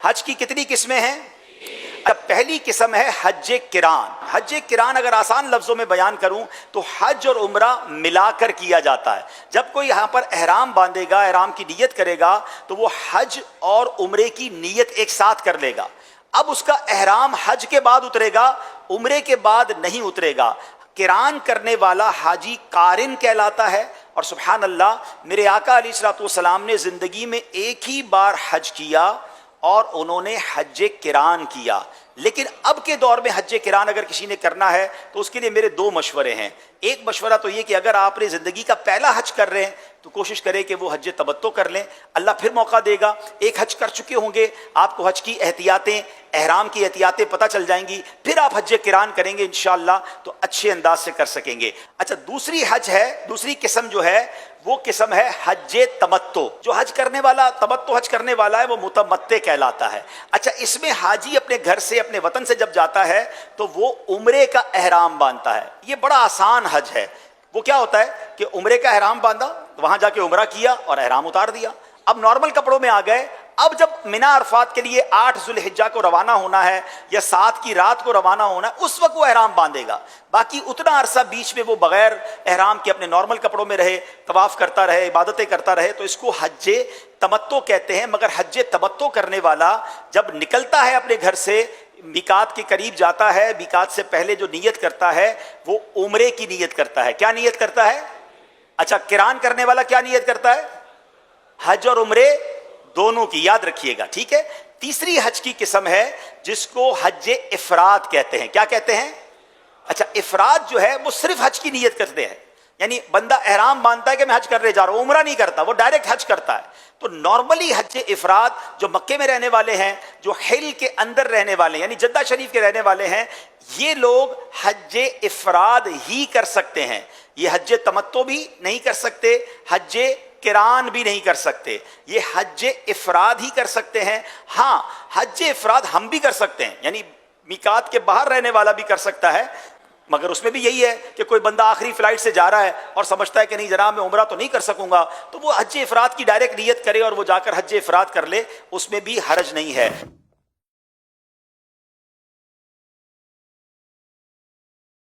हज की कितनी किस्में हैं? पहली किस्म है हज किरान। हज किरान अगर आसान लफ्ज़ों में बयान करूं तो हज और उम्रा मिलाकर किया जाता है। जब कोई यहाँ पर एहराम बांधेगा, एहराम की नीयत करेगा, तो वो हज और उम्रे की नीयत एक साथ कर लेगा। अब उसका एहराम हज के बाद उतरेगा, उम्रे के बाद नहीं उतरेगा। किरान करने वाला हाजी कारिन कहलाता है। और सुभान अल्लाह, मेरे आका अलैहिस्सलाम ने ज़िंदगी में एक ही बार हज किया और उन्होंने हज किरान किया। लेकिन अब के दौर में हज किरान अगर किसी ने करना है तो उसके लिए मेरे दो मशवरे हैं। एक मशवरा तो ये कि अगर आपने ज़िंदगी का पहला हज कर रहे हैं तो कोशिश करें कि वो हज तमत्तो कर लें, अल्लाह फिर मौका देगा। एक हज कर चुके होंगे, आपको हज की एहतियातें, एहराम की एहतियातें पता चल जाएंगी, फिर आप हज किरान करेंगे इंशाअल्लाह तो अच्छे अंदाज से कर सकेंगे। अच्छा, दूसरी हज है, दूसरी किस्म जो है वो किस्म है हज तमत्तो। जो हज करने वाला, तमत्तो हज करने वाला है, वो मुतमत्ते कहलाता है। अच्छा, इसमें हाजी अपने घर से, अपने वतन से जब जाता है तो वो उम्रे का एहराम बांधता है। ये बड़ा आसान हज है। वो क्या होता है कि उम्रे का एहराम बांधा, वहां जाके उम्रा किया और एहराम उतार दिया। अब नॉर्मल कपड़ों में आ गए। अब जब मिना अरफात के लिए 8 ज़ुल्हिज्जा को रवाना होना है या 7 की रात को रवाना होना है, उस वक्त वो एहराम बांधेगा। बाकी उतना अरसा बीच में वो बगैर एहराम के अपने नॉर्मल कपड़ों में रहे, तवाफ करता रहे, इबादतें करता रहे, तो इसको हज तमत्तो कहते हैं। मगर हज तमत्तो करने वाला जब निकलता है अपने घर से, मिकात के करीब जाता है, मिकात से पहले जो नीयत करता है वो उम्रे की नीयत करता है। क्या नीयत करता है? अच्छा, किरान करने वाला क्या नीयत करता है? हज और उम्रे दोनों की, याद रखिएगा, ठीक है। तीसरी हज की किस्म है जिसको हज इफराद कहते हैं। क्या कहते हैं? अच्छा, इफराद जो है वो सिर्फ हज की नीयत करते हैं। यानी बंदा एहराम बांधता है कि मैं हज करने जा रहा हूं, उम्रा नहीं करता, वो डायरेक्ट हज करता है। तो नॉर्मली हज इफराद जो मक्के में रहने वाले हैं, जो हिल के अंदर रहने वाले हैं, यानी जद्दा शरीफ के रहने वाले हैं, ये लोग हज इफराद ही कर सकते हैं। ये हज तमत्तो भी नहीं कर सकते, हज किरान भी नहीं कर सकते, ये हज इफराद ही कर सकते हैं। हाँ, हज इफराद हम भी कर सकते हैं, यानी मिकात के बाहर रहने वाला भी कर सकता है। मगर उसमें भी यही है कि कोई बंदा आखिरी फ्लाइट से जा रहा है और समझता है कि नहीं जनाब मैं उम्रा तो नहीं कर सकूंगा, तो वो हज इफराद की डायरेक्ट नियत करे और वो जाकर हज इफराद कर ले, उसमें भी हरज नहीं है।